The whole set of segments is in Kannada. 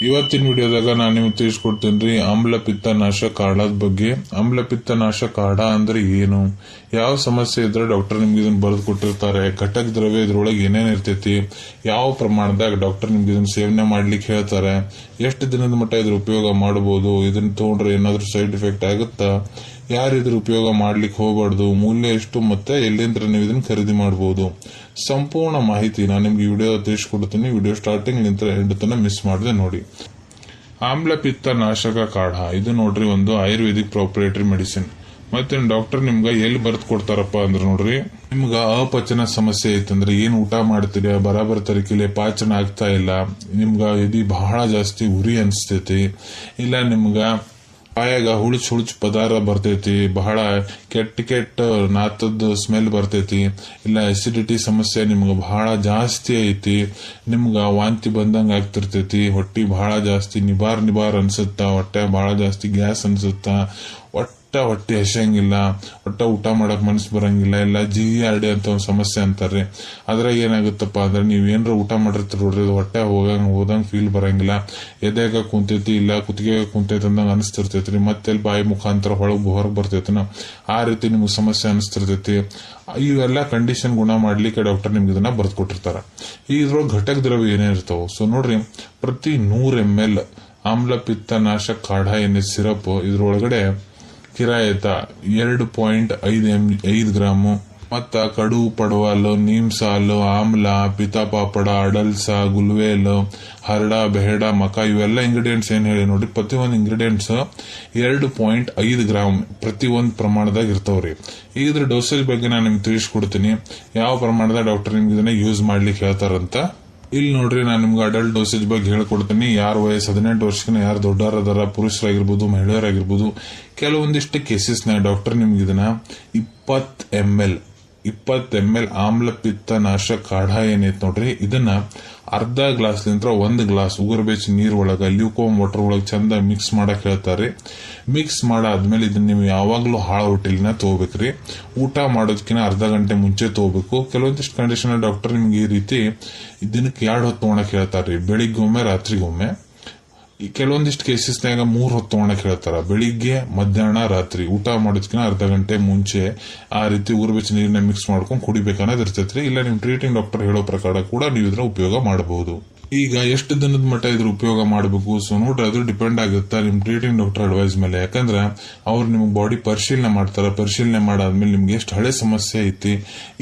ಇವತ್ತಿನ ವಿಡಿಯೋದಾಗ ನಾನು ನಿಮ್ಗೆ ತಿಳಿಸ್ಕೊಡ್ತೀನಿ ಆಮ್ಲಪಿತ್ತ ನಾಶ ಕಾಢದ ಬಗ್ಗೆ. ಆಮ್ಲಪಿತ್ತ ನಾಶ ಕಾಢ ಅಂದ್ರೆ ಏನು, ಯಾವ ಸಮಸ್ಯೆ ಇದ್ರೆ ಡಾಕ್ಟರ್ ನಿಮ್ಗೆ ಇದನ್ನ ಬರೆದು ಕೊಟ್ಟಿರ್ತಾರೆ, ಘಟಕ ದ್ರವ್ಯ ಇದ್ರೊಳಗೆ ಏನೇನ್ ಇರ್ತೈತಿ, ಯಾವ ಪ್ರಮಾಣದಾಗ ಡಾಕ್ಟರ್ ನಿಮ್ಗೆ ಇದನ್ನ ಸೇವನೆ ಮಾಡ್ಲಿಕ್ಕೆ ಹೇಳ್ತಾರೆ, ಎಷ್ಟು ದಿನದ ಮಟ್ಟ ಇದ್ರ ಉಪಯೋಗ ಮಾಡಬಹುದು, ಇದನ್ನ ತಗೊಂಡ್ರೆ ಏನಾದ್ರೂ ಸೈಡ್ ಎಫೆಕ್ಟ್ ಆಗುತ್ತಾ, ಯಾರು ಇದ್ರ ಉಪಯೋಗ ಮಾಡ್ಲಿಕ್ಕೆ ಹೋಗಬಾರ್ದು, ಮೂಲ್ಯ ಎಷ್ಟು ಮತ್ತೆ ಎಲ್ಲಿಂದ ನೀವು ಇದನ್ನ ಖರೀದಿ ಮಾಡಬಹುದು, ಸಂಪೂರ್ಣ ಮಾಹಿತಿ ನಾನು ನಿಮ್ಗೆ ಈ ವಿಡಿಯೋ ತಿಳಿಸ್ಕೊಡ್ತೀನಿ. ವಿಡಿಯೋ ಸ್ಟಾರ್ಟಿಂಗ್ ನಿಂತ ಎಂಡ್ ತನಕ ಮಿಸ್ ಮಾಡದೆ ನೋಡಿ. ಆಮ್ಲಪಿತ್ತ ನಾಶಕ ಕಾಢ ಇದು ನೋಡ್ರಿ ಒಂದು ಆಯುರ್ವೇದಿಕ್ ಪ್ರಾಪರೇಟರಿ ಮೆಡಿಸಿನ್. ಮತ್ತೆ ಡಾಕ್ಟರ್ ನಿಮ್ಗ ಎಲ್ಲಿ ಬರ್ದ್ ಕೊಡ್ತಾರಪ್ಪ ಅಂದ್ರೆ ನೋಡ್ರಿ, ನಿಮ್ಗ ಅಪಚನ ಸಮಸ್ಯೆ ಐತಂದ್ರೆ ಏನ್ ಊಟ ಮಾಡ್ತೀರಿ ಬರಾಬರ್ ತರಿಕಿಲೆ ಪಾಚನ ಆಗ್ತಾ ಇಲ್ಲ, ನಿಮ್ಗ ಇದು ಬಹಳ ಜಾಸ್ತಿ ಉರಿ ಅನ್ಸ್ತೈತಿ, ಇಲ್ಲ ನಿಮ್ಗ ಬಾಯಾಗ ಹುಳುಚ್ ಪದಾರ್ಥ ಬರ್ತೈತಿ, ಬಹಳ ಕೆಟ್ಟ ನಾತದ ಸ್ಮೆಲ್ ಬರ್ತೈತಿ, ಇಲ್ಲ ಅಸಿಡಿಟಿ ಸಮಸ್ಯೆ ನಿಮ್ಗ ಬಹಳ ಜಾಸ್ತಿ ಐತಿ, ನಿಮ್ಗ ವಾಂತಿ ಬಂದಂಗ ಆಗ್ತಿರ್ತೈತಿ, ಹೊಟ್ಟಿ ಬಹಳ ಜಾಸ್ತಿ ನಿಬಾರ್ ಅನ್ಸುತ್ತ, ಹೊಟ್ಟೆ ಬಹಳ ಜಾಸ್ತಿ ಗ್ಯಾಸ್ ಅನ್ಸುತ್ತ, ಹೊಟ್ಟೆ ಹಸಿಯಂಗಿಲ್ಲ, ಊಟ ಮಾಡಕ್ ಮನಸ್ಸು ಬರಂಗಿಲ್ಲ, ಇಲ್ಲ GERD ಅಂತ ಒಂದು ಸಮಸ್ಯೆ ಅಂತಾರ್ರಿ. ಅದ್ರಾಗ ಏನಾಗುತ್ತಪ್ಪ ಅಂದ್ರೆ ನೀವ್ ಏನಾರ ಊಟ ಮಾಡಿರ್ತೀರಿ ನೋಡ್ರಿ, ಹೊಟ್ಟೆ ಹೋದಂಗ ಫೀಲ್ ಬರಂಗಿಲ್ಲ, ಎದೆಗ ಕುಂತೈತಿ ಇಲ್ಲ ಕುತ್ತಿಗೆ ಕುಂತೈತಿ ಅಂದಂಗ ಅನಿಸ್ತಿರ್ತೈತ್ರಿ, ಮತ್ತೆ ಬಾಯಿ ಮುಖಾಂತರ ಹೊರಗ್ ಬರ್ತೈತಿನ ಆ ರೀತಿ ನಿಮ್ಗೆ ಸಮಸ್ಯೆ ಅನಿಸ್ತಿರ್ತೈತಿ. ಇವೆಲ್ಲ ಕಂಡೀಷನ್ ಗುಣ ಮಾಡ್ಲಿಕ್ಕೆ ಡಾಕ್ಟರ್ ನಿಮ್ಗೆ ಇದನ್ನ ಬರ್ದ್ಕೊಟ್ಟಿರ್ತಾರ. ಇದ್ರೊಳಗೆ ಘಟಕ ದ್ರವ್ಯ ಏನೇನಿರ್ತಾವ, ಸೊ ನೋಡ್ರಿ, ಪ್ರತಿ 100 ml ಆಮ್ಲಪಿತ್ತ ನಾಶ ಕಾಢ ಎಣ್ಣೆ ಸಿರಪ್ ಇದ್ರೊಳಗಡೆ ಕಿರಾಯತ 2.5 ಗ್ರಾಮು, ಮತ್ತ ಕಡು ಪಡವಲು, ನೀಮ್ ಸಾಲು, ಆಮ್ಲ, ಪಿತಾಪಾಪಡ, ಅಡಲ್ಸ, ಗುಲ್ವೇಲ್, ಹರಡ, ಬೆಹಡ, ಮಕ ಇವೆಲ್ಲ ಇಂಗ್ರೀಡಿಯೆಂಟ್ಸ್ ಏನ್ ಹೇಳಿ ನೋಡ್ರಿ, ಪ್ರತಿ ಒಂದು ಇಂಗ್ರೀಡಿಯೆಂಟ್ಸ್ 2.5 ಗ್ರಾಮ್ ಪ್ರತಿ ಒಂದು ಪ್ರಮಾಣದಾಗ ಇರ್ತಾವ್ರಿ. ಇದ್ರ ಡೋಸೇಜ್ ಬಗ್ಗೆ ನಾನು ನಿಮ್ಗೆ ತಿಳಿಸ್ಕೊಡ್ತೀನಿ, ಯಾವ ಪ್ರಮಾಣದ ಡಾಕ್ಟರ್ ನಿಮ್ಗೆ ಇದನ್ನ ಯೂಸ್ ಮಾಡ್ಲಿಕ್ಕೆ ಹೇಳ್ತಾರಂತ. ಇಲ್ಲಿ ನೋಡ್ರಿ, ನಾನು ನಿಮ್ಗೆ ಅಡಲ್ಟ್ ಡೋಸೇಜ್ ಬಗ್ಗೆ ಹೇಳ್ಕೊಡ್ತೀನಿ. ಯಾರ ವಯಸ್ಸು 18 ವರ್ಷಕ್ಕಿಂತ ಯಾರು ದೊಡ್ಡವರದಾರ, ಪುರುಷರಾಗಿರ್ಬೋದು, ಮಹಿಳೆಯರಾಗಿರ್ಬೋದು, ಕೆಲವೊಂದಿಷ್ಟು ಕೇಸಸ್ ನ ಡಾಕ್ಟರ್ ನಿಮ್ಗೆ ಇದನ್ನ 20 ml ಆಮ್ಲಪಿತ್ತ ನಾಶ ಕಾಢ ಏನೈತ್ ನೋಡ್ರಿ, ಇದನ್ನ ಅರ್ಧ ಗ್ಲಾಸ್ ಲಿಂತ್ರ 1 ಗ್ಲಾಸ್ ಉಗುರ್ಬೇಚ್ ನೀರ್ ಒಳಗ ಲ್ಯೂಕೋಮ್ ವಾಟರ್ ಒಳಗ ಚಂದ ಮಿಕ್ಸ್ ಮಾಡಕ್ ಹೇಳ್ತಾರೆ. ಮಿಕ್ಸ್ ಮಾಡಾದ್ಮೇಲೆ ಇದನ್ನ ನೀವು ಯಾವಾಗ್ಲೂ ಹಾಳ ಹೊಟ್ಟಿಲಿನ ತಗೋಬೇಕ್ರಿ. ಊಟ ಮಾಡೋದಕ್ಕಿಂತ ಅರ್ಧ ಗಂಟೆ ಮುಂಚೆ ತಗೋಬೇಕು. ಕೆಲವೊಂದಿಷ್ಟು ಕಂಡೀಷನ್ ಡಾಕ್ಟರ್ ನಿಮ್ಗೆ ಈ ರೀತಿ ದಿನಕ್ಕೆ 2 ಹೊತ್ತು ತಗೊಳಕ್ ಹೇಳ್ತಾರ್ರಿ, ಬೆಳಿಗ್ಗೊಮ್ಮೆ ರಾತ್ರಿಗೊಮ್ಮೆ. ಕೆಲವೊಂದಿಷ್ಟು ಕೇಸಸ್ನಾಗ 3 ಹೊತ್ತು ತಗೊಳಕ್ ಹೇಳ್ತಾರ, ಬೆಳಿಗ್ಗೆ ಮಧ್ಯಾಹ್ನ ರಾತ್ರಿ, ಊಟ ಮಾಡೋದಕ್ಕಿಂತ ಅರ್ಧ ಗಂಟೆ ಮುಂಚೆ ಆ ರೀತಿ ಉಗುರ್ಬೆಚ್ಚ ನೀರನ್ನ ಮಿಕ್ಸ್ ಮಾಡ್ಕೊಂಡು ಕುಡಿಬೇಕನ್ನೋದು ಇರ್ತೈತ್ರಿ. ಇಲ್ಲ ನಿಮ್ ಟ್ರೀಟಿಂಗ್ ಡಾಕ್ಟರ್ ಹೇಳೋ ಪ್ರಕಾರ ಕೂಡ ನೀವು ಇದ್ರ ಉಪಯೋಗ ಮಾಡಬಹುದು. ಈಗ ಎಷ್ಟು ದಿನದ ಮಟ್ಟ ಇದ್ರ ಉಪಯೋಗ ಮಾಡಬೇಕು, ಸೊ ನೋಡ್ರಿ ಅದು ಡಿಪೆಂಡ್ ಆಗುತ್ತಾ ನಿಮ್ ಟ್ರೀಟಿಂಗ್ ಡಾಕ್ಟರ್ ಅಡ್ವೈಸ್ ಮೇಲೆ. ಯಾಕಂದ್ರೆ ಅವ್ರು ನಿಮ್ಗೆ ಬಾಡಿ ಪರಿಶೀಲನೆ ಮಾಡ್ತಾರ, ಪರಿಶೀಲನೆ ಮಾಡಾದ್ಮೇಲೆ ನಿಮ್ಗೆ ಎಷ್ಟು ಹಳೆ ಸಮಸ್ಯೆ ಐತಿ,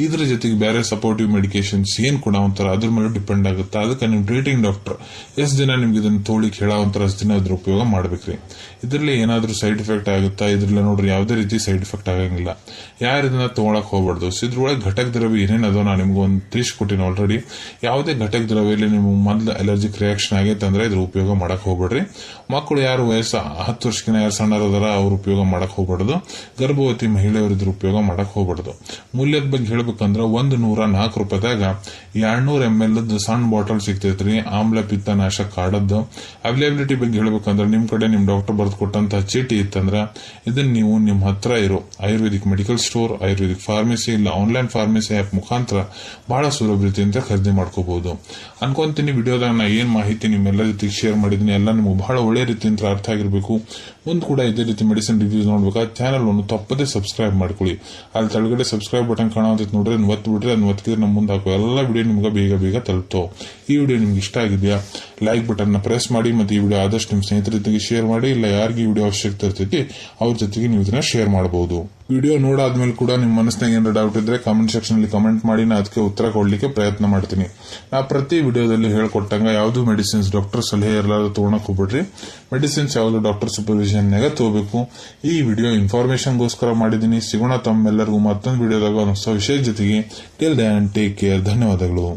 ಇದ್ರ ಜೊತೆಗೆ ಬೇರೆ ಸಪೋರ್ಟಿವ್ ಮೆಡಿಕೇಶನ್ಸ್ ಏನ್ ಕೊಡಾವಂತಾರ ಅದ್ರ ಮೇಲೆ ಡಿಪೆಂಡ್ ಆಗುತ್ತೆ. ಅದಕ್ಕೆ ನಿಮ್ ಟ್ರೀಟಿಂಗ್ ಡಾಕ್ಟರ್ ಎಷ್ಟು ದಿನ ನಿಮ್ಗೆ ಇದನ್ನ ತೋಳಿಕ್ ಹೇಳಾವಂತಾರ ಅಷ್ಟು ದಿನ ಅದ್ರ ಉಪಯೋಗ ಮಾಡ್ಬೇಕ್ರಿ. ಇದ್ರಲ್ಲಿ ಏನಾದ್ರೂ ಸೈಡ್ ಎಫೆಕ್ಟ್ ಆಗುತ್ತಾ, ಇದ್ರಲ್ಲಿ ನೋಡ್ರಿ ಯಾವುದೇ ರೀತಿ ಸೈಡ್ ಎಫೆಕ್ಟ್ ಆಗಂಗಿಲ್ಲ, ಯಾರು ಇದನ್ನ ತಗೊಳಕ್ ಹೋಗ್ಬಾರ್ದು. ಸೊ ಇದ್ರೊಳಗೆ ಘಟಕ ದ್ರವ್ಯ ಏನೇನದೋ ನಾನು ನಿಮ್ಗೆ ಒಂದು ತಿಳಿಸ್ಕೊಟ್ಟಿನಿ ಆಲ್ರೆಡಿ. ಯಾವುದೇ ಘಟಕ ದ್ರವ್ಯಲ್ಲಿ ನಿಮ್ಗೆ ಮೊದಲು ಅಲರ್ಜಿಕ್ ರಿಯಾಕ್ಷನ್ ಆಗೈತೆ ಅಂದ್ರೆ ಇದ್ರ ಉಪಯೋಗ ಮಾಡಕ್ ಹೋಗ್ಬೇಡ್ರಿ. ಮಕ್ಕಳು ಯಾರು ವಯಸ್ಸು 10 ವರ್ಷಕ್ಕಿಂತ ಯಾರು ಸಣ್ಣರದಾರ ಅವ್ರ ಉಪಯೋಗ ಮಾಡಕ್ ಹೋಗ್ಬಾರ್ದು. ಗರ್ಭವತಿ ಮಹಿಳೆಯರು ಇದ್ರ ಉಪಯೋಗ ಮಾಡಕ್ ಹೋಗ್ಬಾರ್ದು. ಮೂಲ್ಯದ ಬಗ್ಗೆ ಹೇಳ್ಬೇಕಂದ್ರೆ 104 ರೂಪಾಯಿದಾಗ 200 ml ಸಣ್ಣ ಬಾಟಲ್ ಸಿಗ್ತೈತ್ರಿ ಆಮ್ಲಪಿತ್ತ ನಾಶ ಕಾಢದ್ದು. ಅವೈಲೇಬಿಲಿಟಿ ಬಗ್ಗೆ ಹೇಳ್ಬೇಕಂದ್ರೆ ನಿಮ್ ಕಡೆ ನಿಮ್ ಡಾಕ್ಟರ್ ಬರ್ದು ಕೊಟ್ಟಂತ ಚೀಟಿ ಇತ್ತಂದ್ರ ಇದನ್ನ ನೀವು ನಿಮ್ ಹತ್ರ ಇರೋ Ayurvedic medical store, Ayurvedic pharmacy, ಇಲ್ಲ ಆನ್ಲೈನ್ ಫಾರ್ಮಸಿ ಆಪ್ ಮುಖಾಂತರ ಬಹಳ ಸುಲಭ ರೀತಿಯಿಂದ ಖರೀದಿ ಮಾಡ್ಕೋಬಹುದು ಅನ್ಕೊಂತೀನಿ. ವಿಡಿಯೋದಾಗ ನಾ ಏನ್ ಮಾಹಿತಿ ನಿಮ್ಮೆಲ್ಲರ ಜೊತೆಗೆ ಶೇರ್ ಮಾಡಿದೀನಿ ಎಲ್ಲ ನಿಮ್ಗೆ ಬಹಳ ಒಳ್ಳೆ ರೀತಿಯಿಂದ ಅರ್ಥ ಆಗಿರ್ಬೇಕು. ಮುಂದ್ ಕೂಡ ಇದೇ ರೀತಿ ಮೆಡಿಸಿನ್ ರಿವ್ಯೂಸ್ ನೋಡ್ಬೇಕಾದ್ರೆ ಚಾನಲ್ ಅನ್ನು ತಪ್ಪದೇ ಸಬ್ಸ್ಕ್ರೈಬ್ ಮಾಡ್ಕೊಳ್ಳಿ. ಅಲ್ಲಿ ಕೆಳಗಡೆ ಸಬ್ಸ್ಕ್ರೈಬ್ ಬಟನ್ ಕಾಣುವಂತ ನೋಡ್ರಿ, ಅದನ್ನ ಒತ್ತು ಬಿಡ್ರಿ, ಅದನ್ನ ಒತ್ತಿದ್ರೆ ನಮ್ಮ ಮುಂದೆ ಹಾಕೋ ಎಲ್ಲ ವಿಡಿಯೋ ನಿಮ್ಗೆ ಬೇಗ ತಲುಪ್ತೋ. ಈ ವಿಡಿಯೋ ನಿಮ್ಗೆ ಇಷ್ಟ ಆಗಿದೆಯಾ, ಲೈಕ್ ಬಟನ್ ನ ಪ್ರೆಸ್ ಮಾಡಿ, ಮತ್ತೆ ಈ ವಿಡಿಯೋ ಆದಷ್ಟು ನಿಮ್ ಸ್ನೇಹಿತರ ಜೊತೆಗೆ ಶೇರ್ ಮಾಡಿ. ಇಲ್ಲ ಯಾರಿಗೆ ಈ ವಿಡಿಯೋ ಅವಶ್ಯಕತೆ ಇರ್ತೈತಿ ಅವ್ರ ಜೊತೆಗೆ ನೀವು ಇದನ್ನ ಶೇರ್ ಮಾಡಬಹುದು. ವಿಡಿಯೋ ನೋಡಾದ್ಮೇಲೆ ಕೂಡ ನಿಮ್ ಮನಸ್ಸಿನಾಗ ಏನಾರ ಡೌಟ್ ಇದ್ರೆ ಕಾಮೆಂಟ್ ಸೆಕ್ಷನ್ ಅಲ್ಲಿ ಕಮೆಂಟ್ ಮಾಡಿ, ನಾ ಅದಕ್ಕೆ ಉತ್ತರ ಕೊಡ್ಲಿಕ್ಕೆ ಪ್ರಯತ್ನ ಮಾಡ್ತೀನಿ. ನಾ ಪ್ರತಿ ವಿಡಿಯೋದಲ್ಲಿ ಹೇಳ್ಕೊಟ್ಟಂಗ ಯಾವ್ದು ಮೆಡಿಸಿನ್ಸ್ ಡಾಕ್ಟರ್ ಸಲಹೆ ಇರಲಾರ ತಗೊಳಕ್ ಹೋಗ್ಬಿಡ್ರಿ. ಮೆಡಿಸಿನ್ಸ್ ಯಾವ್ದು ಡಾಕ್ಟರ್ ಸೂಪರ್ವಿಷನ್ ನಾಗ ತಗೋಬೇಕು. ಈ ವಿಡಿಯೋ ಇನ್ಫಾರ್ಮೇಶನ್ ಗೋಸ್ಕರ ಮಾಡಿದೀನಿ. ಸಿಗೋಣ ತಮ್ಮೆಲ್ಲರಿಗೂ ಮತ್ತೊಂದು ವಿಡಿಯೋದಾಗ ಹೊಸ ವಿಷಯ ಜೊತೆಗೆ. Till then take care. ಧನ್ಯವಾದಗಳು.